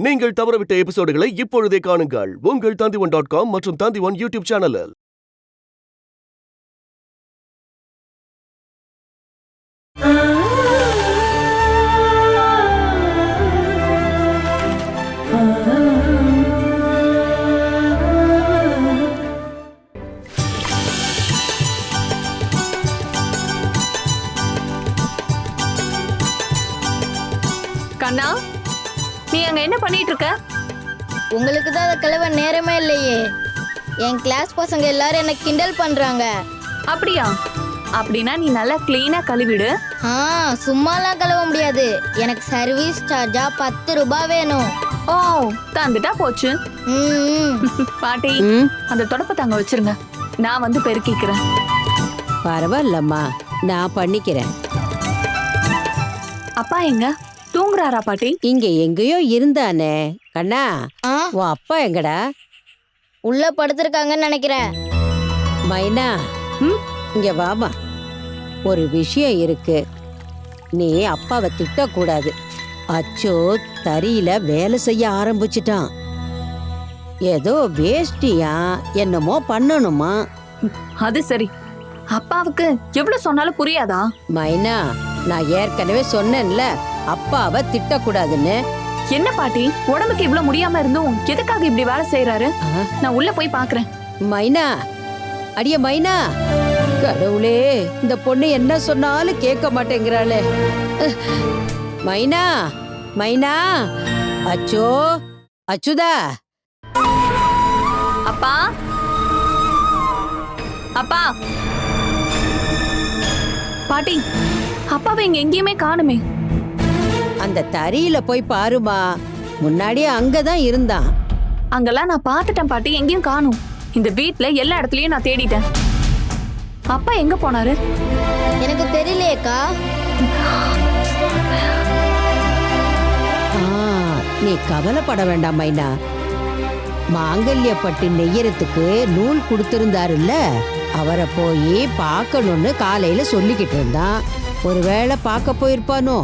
நீங்கள் தவறவிட்ட எபிசோடுகளை இப்பொழுதே காணுங்கள் உங்கள் Tandivan.com மற்றும் Tandivan யூடியூப் சேனலில். கண்ணா, நீ அங்க என்ன பண்ணிட்டு இருக்க? உங்களுக்கு தான் அதை கழுவ நேரமே இல்லையே. என் கிளாஸ் பசங்க எல்லாரும் என்ன கிண்டல் பண்றாங்க. அப்படியா? அப்படின்னா நீ நல்லா கிளீனா கழுவிடு. சும்மாலாம் கழுவ முடியாது. எனக்கு சர்வீஸ் சார்ஜா 10 ரூபாய் வேணும். ஓ, தந்துட்டா போச்சு. பாட்டி, அந்த தொடப்பத்தை அங்க வச்சிருங்க, நான் வந்து பெருக்கிக்கிறேன். பரவாயில்லம்மா, நான் பண்ணிக்கிறேன். அப்பா எங்க தூங்குறாரா பாட்டி? இங்க எங்கேயோ இருந்தானே. கண்ணா, உன் அப்பா எங்கடா? உள்ள படுத்திருக்காங்கன்னு நினைக்கிறேன். மைனா, இங்க வாமா. ஒரு விஷயம் இருக்கு. நீ அப்பாவை திட்டக்கூடாது. அச்சோ தறியில வேலை செய்ய ஆரம்பிச்சிட்டான். ஏதோ வேஷ்டியா என்னமோ பண்ணணுமா? அது சரி, அப்பாவுக்கு எவ்வளவு சொன்னாலும் புரியாதா? மைனா, நான் ஏற்கனவே சொன்னேன்ல அப்பாவை திட்டக்கூடாதுன்னு. என்ன பாட்டி, உடம்புக்கு இவ்வளவு முடியாம இருந்தும் எதுக்காக இப்படி வேலை செய்யறாரு? நான் உள்ள போய் பாக்குறேன். மைனா, அடிய மைனா, கடவுளே, இந்த பொண்ணு என்ன சொன்னாலும் கேட்க மாட்டேங்கிறாளே. மைனா, மைனா, அச்சோ, அச்சுதா. அப்பா, அப்பா. பாட்டி, அப்பாவை இங்க எங்கேயுமே காணுமே. அந்த தறியில போய் பாருமா. முன்னாடியே அங்கதான் இருந்தான். அங்கெல்லாம் நான் பாத்துட்டேன் பாட்டி, எங்கேயும் காணும். இந்த வீட்ல எல்லா இடத்துலயும் நான் தேடிட்டேன். அப்பா எங்க போனாரு? எனக்கு தெரியலையேக்கா. நீ கவலைப்பட வேண்டாம் மைனா. மாங்கல்யப்பட்டு நெய்யறதுக்கு நூல் கொடுத்திருந்தாருல்ல, அவரை போய் பார்க்கணும்னு காலையில சொல்லிக்கிட்டு இருந்தான். ஒருவேளை பார்க்க போயிருப்பானோ?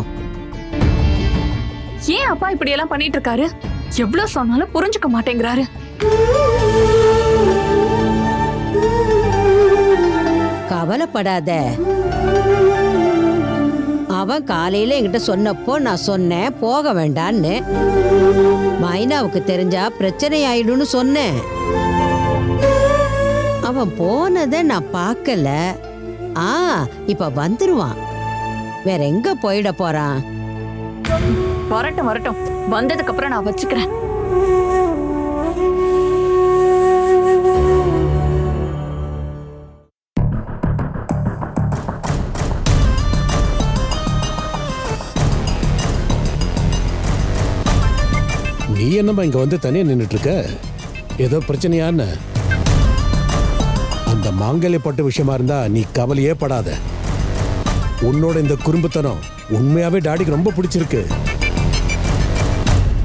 ஏன் அப்பா இப்படி எல்லாம் பண்ணிட்டு இருக்காரு? எவ்வளவு சொன்னாலும் புரிஞ்சுக்க மாட்டேங்கிறாரு. கவலைப்படாத. அவன் காலையில என்கிட்ட சொன்னப்போ நான் சொன்னேன் போக வேண்டான்னு. மைனாவுக்கு தெரிஞ்சா பிரச்சனை ஆயிடும்னு சொன்னேன். அவன் போனதை நான் பார்க்கல. இப்ப வந்துருவான். வேற எங்க போயிட போறான்? வரட்டும் வரட்டும், வந்ததுக்கு அப்புறம் நான் வச்சுக்கிறேன். நீ என்னம்மா இங்க வந்து தனியா நின்னுட்டு இருக்க? ஏதோ பிரச்சனையான்னு? அந்த மாங்கல்யப்பட்டு விஷயமா இருந்தா நீ கவலையே படாத. உன்னோட இந்த குறும்புத்தனம் உண்மையாவே டாடிக்கு ரொம்ப பிடிச்சிருக்கு.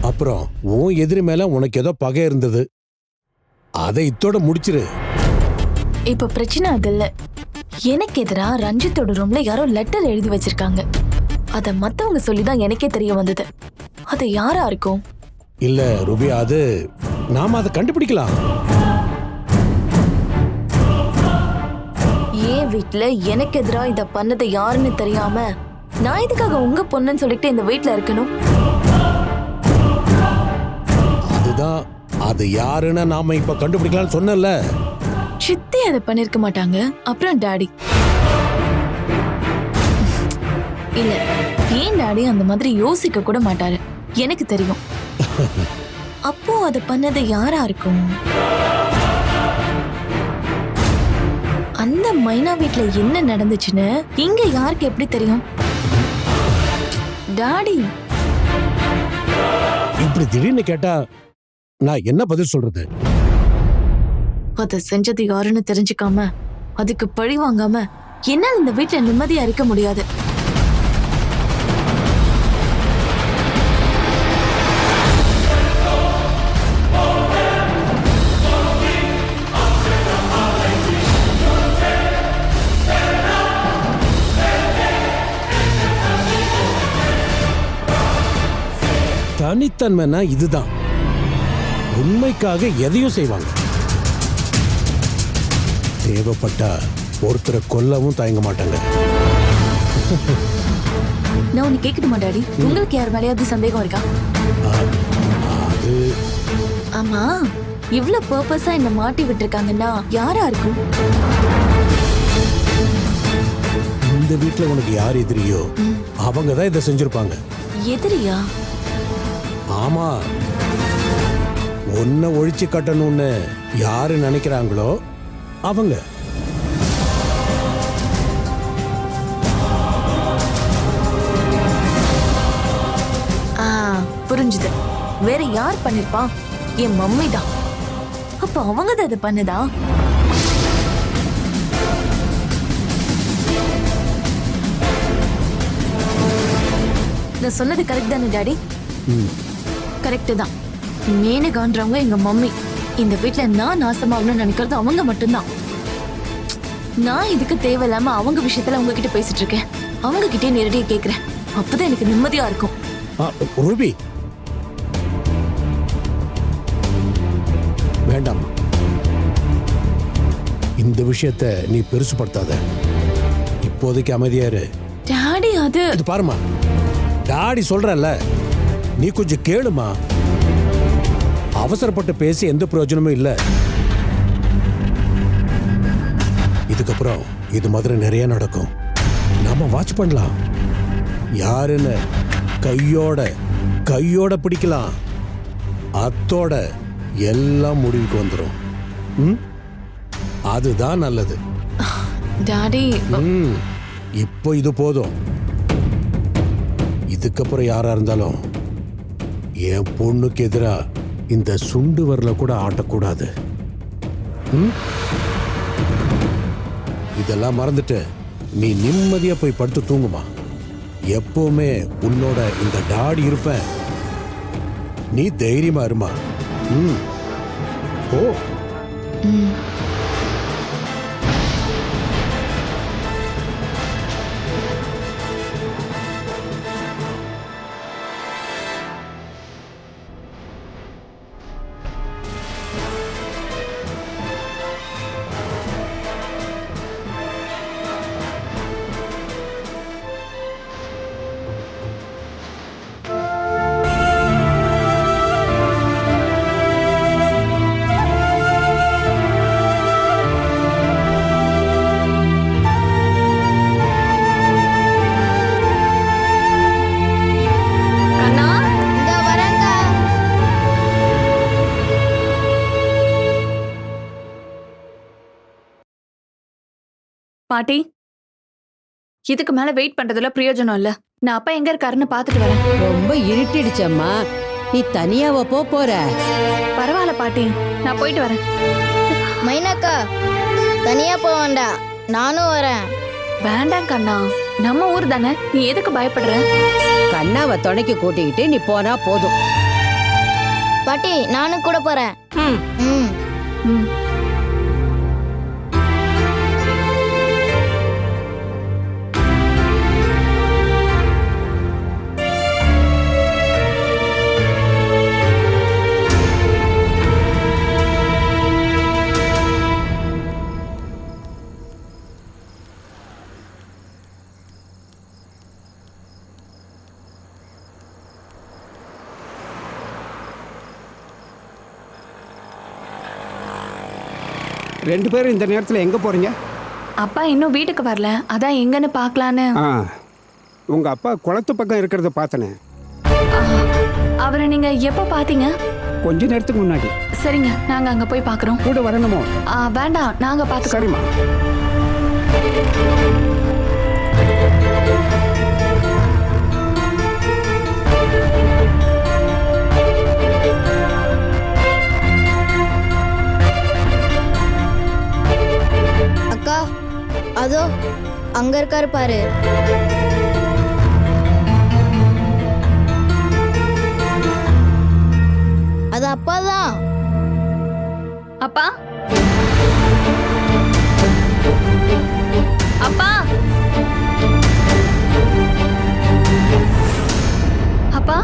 அப்புறம் உன் எதிரி மேல உனக்கு ஏதோ பகை இருந்தது, அதை இத்தோட முடிச்சிரு. இப்ப பிரச்சனை அது இல்ல. எனக்கு எதிரா ரஞ்சித்தோட ரூம்ல யாரோ லெட்டர் எழுதி வச்சிருக்காங்க. அத மத்தவங்க சொல்லிதான் எனக்கே தெரிய வந்தது. அது யாரா இருக்கும்? இல்ல ரூபி, அது நாம அதை கண்டுபிடிக்கலாம். ஏன் வீட்டுல எனக்கு எதிரா இத பண்ணது யாருன்னு தெரியாம நான் இதுக்காக உங்க பொண்ணுன்னு சொல்லிட்டு இந்த வீட்டுல இருக்கணும்? அதுதான், அது யாருன்னு நாம இப்ப கண்டுபிடிக்கலாம்னு சொன்னல. சித்தி அதை பண்ணிருக்க மாட்டாங்க. அப்புறம் டாடி. இல்ல, ஏன் டாடி அந்த மாதிரி யோசிக்க கூட மாட்டாரு, எனக்கு தெரியும். அப்போ அதை பண்ணது யாரா இருக்கும்? அந்த மைனா வீட்ல என்ன நடந்துச்சுன்னு இங்க யாருக்கு எப்படி தெரியும்? டாடி. இப்படி திடீர்னு கேட்டா நான் என்ன பதில் சொல்றது? அதை செஞ்சது யாருன்னு தெரிஞ்சுக்காம அதுக்கு பழி வாங்காம என்னால இந்த வீட்டுல நிம்மதியா இருக்க முடியாது. தனி பெத்தன்மைன்னா இதுதான். உண்மைக்காக எதையும் செய்வாங்க. தேவைப்பட்டா ஒருத்தரை கொல்லவும் தயங்க மாட்டாங்க. நான் உன்னை கேட்கணுமா டாடி? உங்களுக்கு யார் மேலேயாவது சந்தேகம் இருக்கா? அது ஆமா, இவ்ளோ பர்பஸா என்ன மாட்டி விட்டுருக்காங்கன்னா யாரா இருக்கும்? இந்த வீட்டுல உனக்கு யார் எதிரியோ அவங்க தான் இதை செஞ்சிருப்பாங்க. எதிரியா? ஆமா, உன்னை ஒழிச்சு கட்டணும்னு யாரு நினைக்கிறாங்களோ அவங்க. புரிஞ்சுது. வேற யார் பண்ணிருப்பா? என் மம்மி தான். அப்ப அவங்க தான் அதை பண்ணுதா? நான் சொன்னது கரெக்ட் தானே டாடி? கரெக்ட் தான். மேனகான்றவங்க எங்க மம்மி. இந்த வீட்ல நான் நாசமாகணும்னு நினைக்கிறது அவங்க மட்டும்தான். நான் இதுக்கு தேவையில்லாம அவங்க விஷயத்துல உங்ககிட்ட பேசிட்டு இருக்கேன். அவங்க கிட்டே நேரடியா கேக்குறேன். அப்பதான் எனக்கு நிம்மதியா இருக்கும். ரூபி, வேண்டாம். இந்த விஷயத்தை நீ பெருசுப்படுத்தாத. இப்போதைக்கு அமைதியாரு. டாடி, அது இது பாருமா, டாடி சொல்றல்ல, நீ கொஞ்சம் கேளுமா. அவசரப்பட்டு பேசி எந்த பிரயோஜனமும் இல்லை. இதுக்கப்புறம் இது மாதிரி நிறைய நடக்கும். நாம வாட்ச் பண்ணலாம். யாருன்னு கையோட பிடிக்கலாம். அத்தோட எல்லாம் முடிவுக்கு வந்துடும். அதுதான் நல்லது. டாடி, இப்போ இது போதும். இதுக்கப்புறம் யாரா இருந்தாலும் என் பொண்ணுக்கு எதிரா இந்த சுண்டு வரல கூட ஆட்டக்கூடாது. இதெல்லாம் மறந்துட்டு நீ நிம்மதியா போய் படுத்து தூங்குமா. எப்பவுமே உன்னோட இந்த டாடி இருப்பேன். நீ தைரியமா இருமா. ஓ, பாட்டி, இதுக்கு மேல வெயிட் பண்றதுல பிரயோஜனம் இல்ல. நான் அப்பா எங்க இருக்காருன்னு பாத்துட்டு வரேன். ரொம்ப இருட்டிடுச்சம்மா. நீ தனியாவ போற? பரவாயில்ல பாட்டி, நான் போயிட்டு வரேன். மைனாக்கா, தனியா போக வேண்டாம், நானும் வரேன். வேண்டாம் கண்ணா, நம்ம ஊர் தானே, நீ எதுக்கு பயப்படுற? கண்ணாவை துணைக்கு கூட்டிக்கிட்டு நீ போனா போதும். பாட்டி, நானும் கூட போறேன். ம். ம். ரெண்டு பேரும் இந்த நேரத்தில் எங்கே போகிறீங்க? அப்பா இன்னும் வீட்டுக்கு வரல, அதான் எங்கன்னு பார்க்கலான்னு. உங்கள் அப்பா குளத்து பக்கம் இருக்கிறத பார்த்தனே. அவரை நீங்க எப்போ பார்த்தீங்க? கொஞ்ச நேரத்துக்கு முன்னாடி. சரிங்க, நாங்க அங்க போய் பார்க்குறோம். கூட வரணுமோ? வேண்டாம், நாங்க பார்த்துக்கிறோம். சரிம்மா. அக்கா, அதோ அங்க இருக்காரு பாரு. அது அப்பாதான். அப்பா, அப்பா, அப்பா,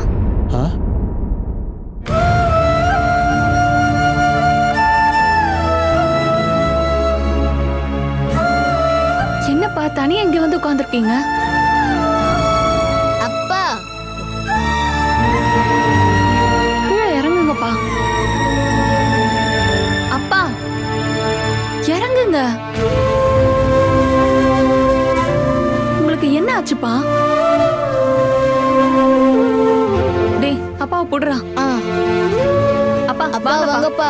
இங்க வந்து உட்கார்ந்துருக்கீங்க? அப்பா கீழே இறங்குங்கப்பா. அப்பா இறங்குங்க. உங்களுக்கு என்ன ஆச்சுப்பா? டேய் அப்பாவை போடுறா. ஆ, அப்பா அப்பா வாங்கப்பா. வாங்கப்பா.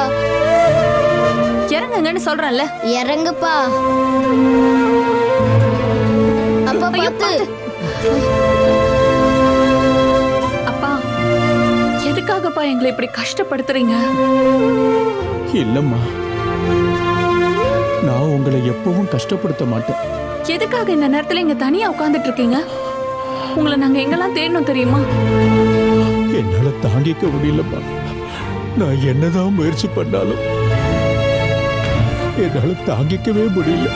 இறங்குங்கன்னு சொல்றேன்ல. இறங்குப்பா. அப்பா ஐயோ, பார்த்து. அப்பா எதுக்காகப்பா எங்களை இப்படி கஷ்டப்படுத்துறீங்க? இல்லம்மா, நான் உங்களை எப்பவும் கஷ்டப்படுத்த மாட்டேன். எதுக்காக இந்த நேரத்துல இங்க தனியா உட்கார்ந்துட்டு இருக்கீங்க? உங்களை நாங்க எங்கெல்லாம் தேடணும் தெரியுமா? என்னால தாங்கிக்க முடியலம்மா. நான் என்னதான் முயற்சி பண்ணாலும் என்னால தாங்கிக்கவே முடியல.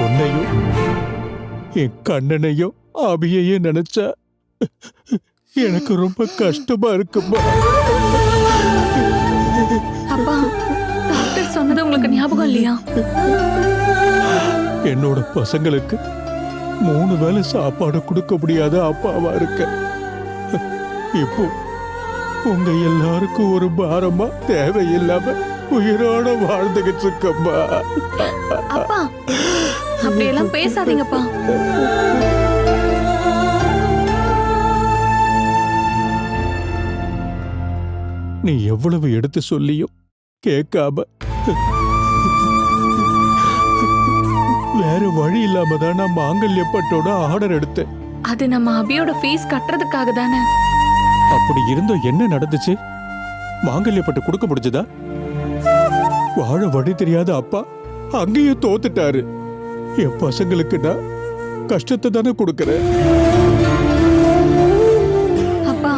உன்னையும் என் கண்ணனையும் அபியையும் நினைச்சா எனக்கு ரொம்ப கஷ்டமா இருக்குமா. அப்பா டாக்டர் சொன்னது உங்களுக்கு ஞாபகம் இல்லையா? என்னோட பசங்களுக்கு 3 வேளை சாப்பாடு கொடுக்க முடியாத அப்பாவா இருக்க. இப்போ உங்க எல்லாருக்கும் ஒரு பாரமா தேவையில்லாம உயிரோட வாழ்ந்துகிட்டு இருக்கம்மா. அப்பா அப்படியெல்லாம் பேசாதீங்கப்பா. நீ எவ்வளவு எடுத்து சொல்லியும் கேட்காம வேற வழி இல்லாம தான் நான் மாங்கல்யப்பட்டோட ஆர்டர் எடுத்தேன். அது நம்ம அபியோட ஃபீஸ் கட்டுறதுக்காக தானே. அப்படி இருந்தும் என்ன நடந்துச்சு? மாங்கல்யப்பட்டு கொடுக்க முடிஞ்சதா? வாழ வழி தெரியாத அப்பா அங்கேயும் தோத்துட்டாரு. என் பசங்களுக்கு நான் கஷ்டத்தை தானே கொடுக்கறேன். அப்பா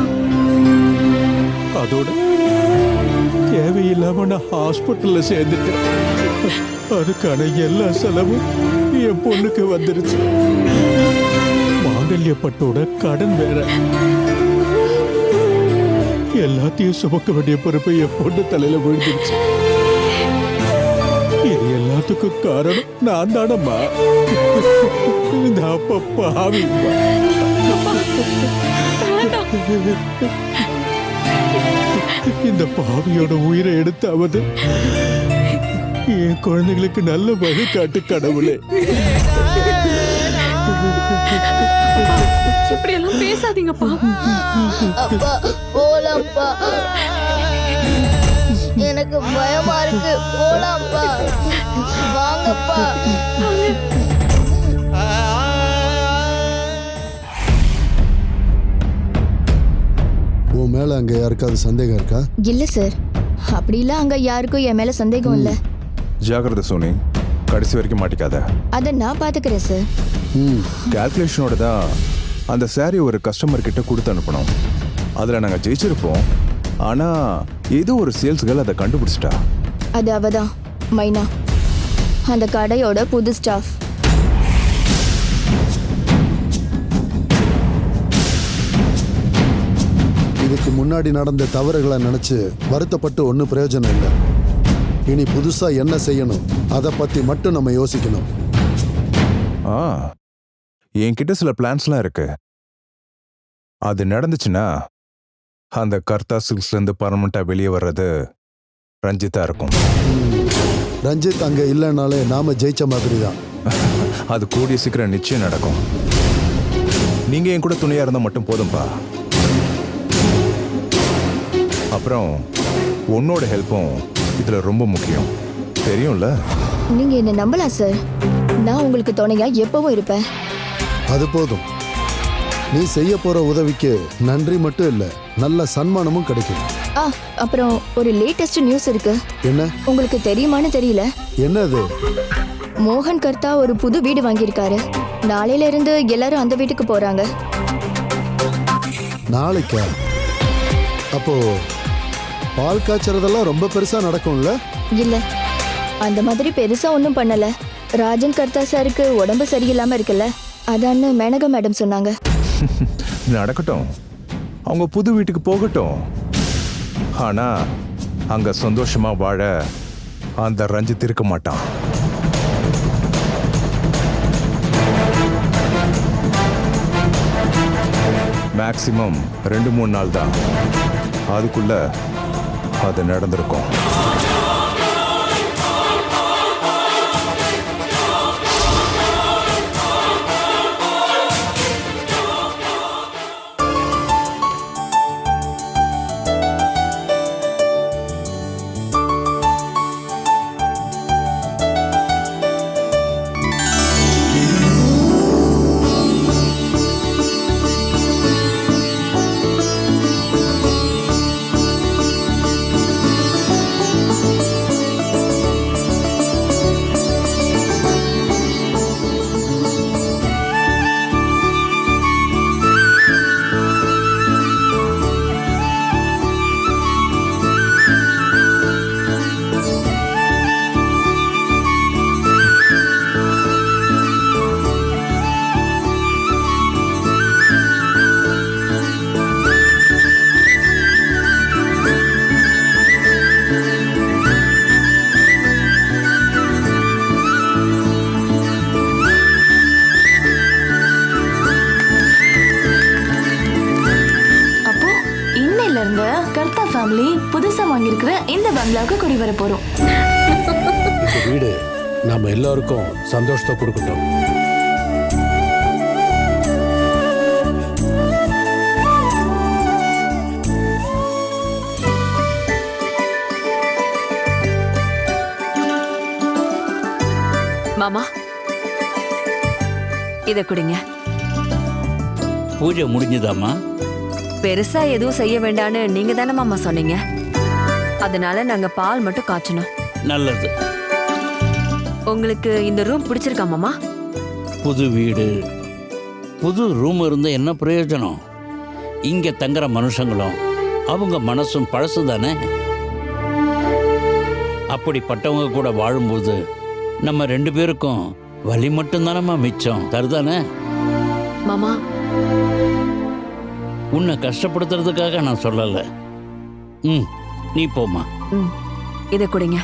அதோட தேவையில்லாம நான் ஹாஸ்பிட்டல்ல சேர்ந்துட்டேன். அதுக்கான எல்லா செலவும் என் பொண்ணுக்கு வந்துருச்சு. மாங்கல்யப்பட்டோட கடன் வேற. எல்லாத்தையும் சுமக்க வேண்டிய பொறுப்பை என் பொண்ணு தலையில விழுந்துருச்சு. இது எல்லாத்துக்கும் காரணம் நான் தானம்மா. இந்த அப்பா பாவிம்மா. இந்த பாவியோட உயிரை எடுத்தாவது என் குழந்தைகளுக்கு நல்ல வழி காட்டு கடவுளே. இப்படி எல்லாம் பேசாதீங்கப்பா. அப்பா போலாம்ப்பா. எனக்கு பயமா இருக்கு. போலாம்ப்பா. வாங்கப்பா. உன் மேல அங்க யாருக்காவது சந்தேகம் இருக்கா? இல்ல சார், அப்படிலாம் அங்க யாருக்கும் என் மேல சந்தேகம் இல்ல. ஜாகிரதை சோனி, கடைசி வரைக்கும் மாட்டிக்காத. அத நான் பாத்துக்கிறேன் சார். கால்குலேஷனோட தான் அந்த சாரி ஒரு கஸ்டமர் கிட்ட கொடுத்து அனுப்பணும். அதில் நாங்கள் ஜெயிச்சிருப்போம். ஆனால் ஏதோ ஒரு சேல்ஸ் கேர்ள் அதை கண்டுபிடிச்சிட்டா. அது அவதான் மைனா, அந்த கடையோட புது ஸ்டாஃப். இதுக்கு முன்னாடி நடந்த தவறுகளை நினைச்சு வருத்தப்பட்டு ஒன்றும் பிரயோஜனம் இல்லை. இனி புதுசா என்ன செய்யணும் அதை பத்தி மட்டும் நம்ம யோசிக்கணும். என்கிட்ட சில பிளான்ஸ்லாம் இருக்கு. அது நடந்துச்சுன்னா அந்த கர்த்தா சில்க்ஸ்லேருந்து பர்மனெண்ட்டாக வெளியே வர்றது ரஞ்சித்தா இருக்கும். ரஞ்சித் அங்க இல்லைனாலே நாம ஜெயிச்ச மாதிரி தான். அது கூடிய சீக்கிரம் நிச்சயம் நடக்கும். நீங்க என் கூட துணையா இருந்தா மட்டும் போதும்பா. அப்புறம் உன்னோட ஹெல்ப்பும் இதுல ரொம்ப முக்கியம், தெரியும்ல? நீங்க என்ன நம்பலாம் சார். நான் உங்களுக்கு துணையா எப்பவும் இருப்பேன். அது போதும். நீ செய்ய போற உதவிக்கு நன்றி மட்டும் இல்ல, நல்ல சன்மானமும் கிடைக்கும். அப்புறம் ஒரு லேட்டஸ்ட் நியூஸ் இருக்கு. என்ன? உங்களுக்கு தெரியுமான்னு தெரியல. என்னது? மோகன் கர்த்தா ஒரு புது வீடு வாங்கியிருக்காரு. நாளையில இருந்து எல்லாரும் அந்த வீட்டுக்கு போறாங்க. நாளைக்கா? அப்போ பால் காய்ச்சறதெல்லாம் ரொம்ப பெருசா நடக்கும்ல? இல்ல, அந்த மாதிரி பெருசா ஒன்றும் பண்ணல. ராஜன் கர்த்தா சாருக்கு உடம்பு சரியில்லாம இருக்குல்ல, அதான்னு மேனகா மேடம் சொன்னாங்க. நடக்கட்டும், அவங்க புது வீட்டுக்கு போகட்டும். ஆனா அங்க சந்தோஷமா வாழ அந்த ரஞ்சித் இருக்க மாட்டான். மேக்சிமம் 2-3 நாள் தான். அதுக்குள்ள அது நடந்திருக்கும். புதுசா வாங்கியிருக்கிற இந்த பங்களாவுக்கு குடி வர போறோம். இந்த வீடு நம்ம எல்லாருக்கும் சந்தோஷத்தை கொடுக்கட்டும். மாமா இத குடிங்க. பூஜை முடிஞ்சதாமா? பெருசா எதுவும் செய்ய வேண்டான்னு நீங்க தானே மாமா சொன்னீங்க. அதனால நாங்க பால் மட்டும் காய்ச்சணும். நல்லது. உங்களுக்கு இந்த ரூம் பிடிச்சிருக்கா மாமா? புது வீடு, புது ரூம் இருந்தா என்ன பிரயோஜனம்? இங்க தங்குற மனுஷங்களும் அவங்க மனசும் பழசு தானே. அப்படிப்பட்டவங்க கூட வாழும்போது நம்ம 2 பேருக்கும் வலி மட்டும்தானம்மா மிச்சம். தருதானே மாமா? உன்னை கஷ்டப்படுத்துறதுக்காக நான் சொல்லலை. நீ போமா. இத குடிங்க.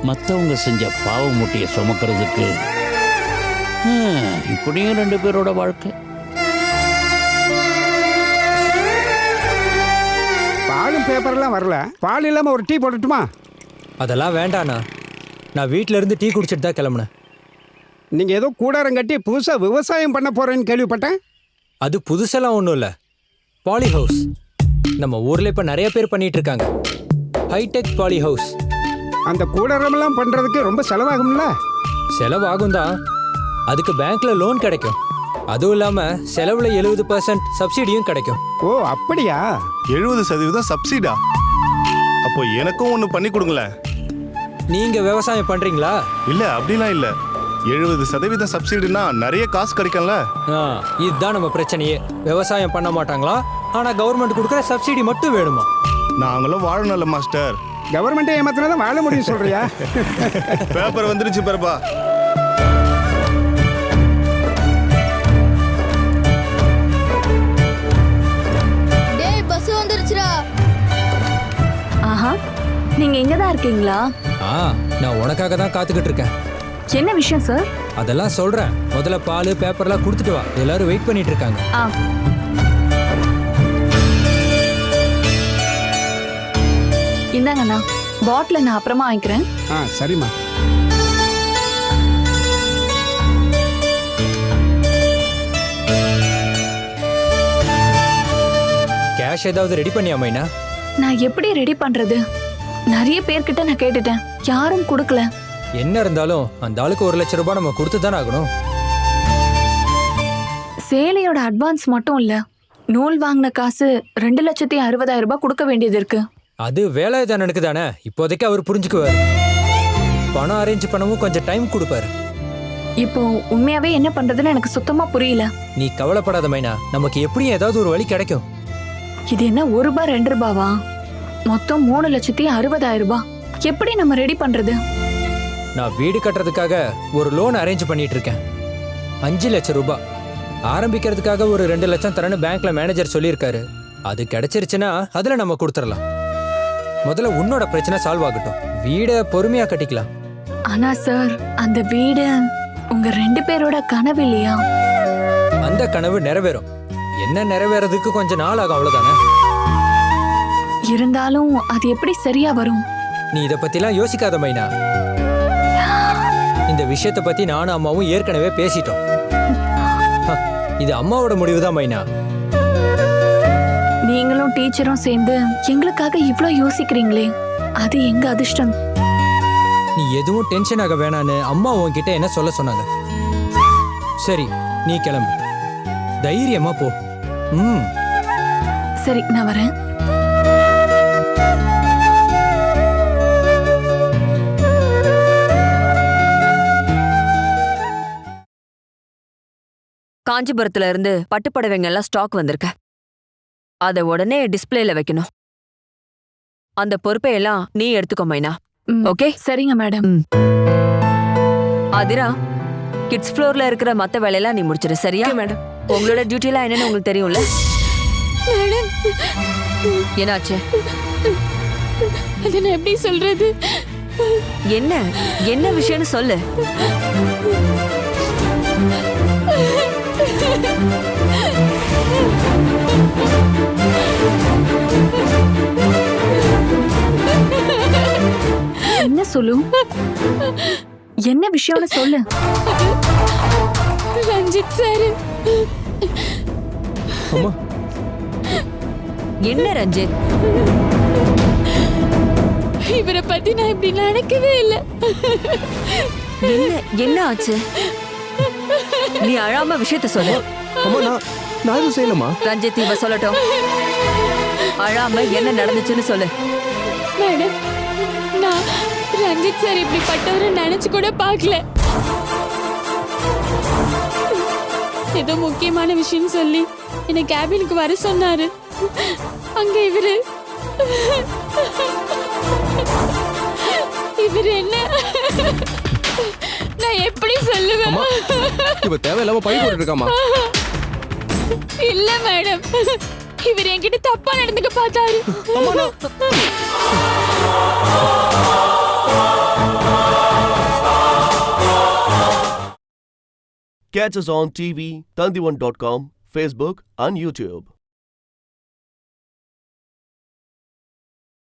மற்றவங்க செஞ்ச பாவ மூட்டையை சுமக்கிறதுக்கு இப்படியும் 2 பேரோட வாழ்க்கை. பாலும் பேப்பர்லாம் வரல. பால் இல்லாமல் ஒரு டீ போடட்டுமா? அதெல்லாம் வேண்டாண்ணா. நான் வீட்டில் இருந்து டீ குடிச்சிட்டு தான் கிளம்புனேன். நீங்கள் ஏதோ கூடாரம் கட்டி புதுசாக விவசாயம் பண்ண போகிறேன்னு கேள்விப்பட்டேன். அது புதுசெல்லாம் ஒன்றும் இல்லை. பாலி ஹவுஸ் நம்ம ஊரில் இப்போ நிறைய பேர் பண்ணிட்டு இருக்காங்க. Hi tech poly house. அந்த கூடாரமெல்லாம் பண்ணுறதுக்கு ரொம்ப செலவாகும்ல? செலவாகும் தான். அதுக்கு பேங்க்ல லோன் கிடைக்கும். அதுவும் இல்லாமல் செலவுல 70% சப்சிடியும் கிடைக்கும். ஓ அப்படியா? 70% சப்சிடா? அப்போ எனக்கும் ஒன்று பண்ணி கொடுங்களேன். நீங்க விவசாயம் பண்றீங்களா? இல்ல அப்படிலாம் இல்ல. 70% சப்சிடினா நிறைய காசு கிடைக்கும்ல. இதுதான் நம்ம பிரச்சனையே. விவசாயம் பண்ண மாட்டாங்களா, ஆனா கவர்மெண்ட் கொடுக்குற சப்சிடி மட்டும் வேணுமா? நாங்களும் வாழணும்ல மாஸ்டர். கவர்மெண்ட்டை ஏமாத்தினாதான் வாழ முடியும் சொல்றியா? பேப்பர் வந்துருச்சு பாருப்பா. டேய் பஸ் வந்துருச்சுடா. ஆஹா, நீங்க இங்க தான் இருக்கீங்களா? நான் உனக்காக தான் காத்துக்கிட்டு இருக்கேன். என்ன விஷயம் சார்? அதெல்லாம் சொல்றேன். முதல்ல பால் பேப்பர்லாம் கொடுத்துட்டு வா. எல்லாரும் வெயிட் பண்ணிட்டு இருக்காங்க. இந்தாங்கண்ணா, பாட்டில் நான் அப்புறமா வாங்கிக்கிறேன். சரிம்மா. கேஷ் ஏதாவது ரெடி பண்ணியா மைனா? நான் எப்படி ரெடி பண்றது? நிறைய பேர்கிட்ட நான் கேட்டுட்டேன், யாரும் கொடுக்கல. என்ன இருந்தாலும் அந்த ஆளுக்கு 1 லட்சம் ரூபாய் நம்ம கொடுத்து தானே ஆகணும். சேலையோட அட்வான்ஸ் மட்டும் இல்ல, நூல் வாங்கின காசு 2,60,000 ரூபாய் கொடுக்க வேண்டியது இருக்கு. அது வேலாயுதனுக்கு தானே. இப்போதைக்கு அவர் புரிஞ்சுக்குவார். பணம் அரேஞ்ச் பண்ணவும் கொஞ்சம் டைம் கொடுப்பாரு. இப்போ உண்மையாவே என்ன பண்றதுன்னு எனக்கு சுத்தமா புரியல. நீ கவலைப்படாத மைனா, நமக்கு எப்படியும் ஏதாவது ஒரு வழி கிடைக்கும். இது என்ன 1 ரூபாய் 2 ரூபாவா? மொத்தம் 3,60,000 ரூபாய். எப்படி நம்ம ரெடி பண்றது? நான் வீடு கட்டுறதுக்காக ஒரு லோன் அரேஞ்ச் பண்ணிட்டு இருக்கேன். 5 லட்சம் ரூபாய். ஆரம்பிக்கிறதுக்காக ஒரு 2 லட்சம் தரேன்னு பேங்க்ல மேனேஜர் சொல்லியிருக்காரு. அது கிடைச்சிருச்சுன்னா அதுல நம்ம கொடுத்துடலாம். முதல்ல உன்னோட பிரச்சனை சால்வ் ஆகட்டும். வீடை பொறுமையா கட்டிக்கலாம். ஆனா சார், அந்த வீடு உங்க 2 பேரோட கனவு இல்லையா? அந்த கனவு நிறைவேறும். என்ன நிறைவேறதுக்கு கொஞ்சம் நாள் ஆகும், அவ்வளவுதானே. இருந்தாலும் அது எப்படி சரியா வரும்? நீ இத பத்திலாம் யோசிக்காத மைனா. இந்த விஷயத்தை பத்தி நானும் அம்மாவும் ஏற்கனவே பேசிட்டோம். இது அம்மாவோட முடிவுதான் மைனா. நீங்களும் டீச்சரும் சேர்ந்து எங்களுக்காக இவ்ளோ யோசிக்கிறீங்களே, அது எங்க அதிர்ஷ்டம். நீ எதுவும் டென்ஷன் ஆக வேணான்னு அம்மா உன்கிட்ட என்ன சொல்ல சொன்னாங்க. சரி, நீ கிளம்பு. தைரியமா போ. சரி, நான் வரேன். காஞ்சிபுரத்துல இருந்து பட்டுப்படவைங்க எல்லாம் ஸ்டாக் வந்திருக்கு. அத உடனே டிஸ்பிளேல வைக்கணும். அந்த பொறுப்பை எல்லாம் நீ எடுத்துக்கோ மைனா. ஓகே? சரிங்க மேடம். அதிரா, கிட்ஸ் ஃப்ளோர்ல இருக்கிற மத்த வேலையெல்லாம் நீ முடிச்சிரு. சரியா மேடம்? உங்களோட டியூட்டி எல்லாம் என்னன்னு உங்களுக்கு தெரியும்ல? என்னாச்சு? அது நான் எப்படி சொல்றது? என்ன என்ன விஷயம்னு சொல்லு. என்ன சொல்லு? என்ன விஷயம்னு சொல்லு. ரஞ்சித் சார். என்ன ரஞ்சித்? இவரை பத்தி நான் இப்படி நினைக்கவே இல்லை. என்ன என்ன ஆச்சு? நீ அழாம விஷயத்த சொல்லு. நான் எதுவும் செய்யலமா? ரஞ்சித், இவ சொல்லட்டும். அழாம என்ன நடந்துச்சுன்னு சொல்லு. மேடம், நான் ரஞ்சித் சார் இப்படிப்பட்டவரை நினைச்சு கூட பார்க்கல. ஏதோ முக்கியமான விஷயம் சொல்லி என்ன கேபினுக்கு வர சொன்னாரு. அங்க இவரு என்ன நான் எப்படி சொல்லுவேன்? இவ தேவையில்லாம பை போட்டுட்டு இருக்காமா? இல்ல மேடம், இவர் என்கிட்ட தப்பா நடந்துக்க பார்த்தாரு. Catch us on TV, Tandivan.com, Facebook and YouTube.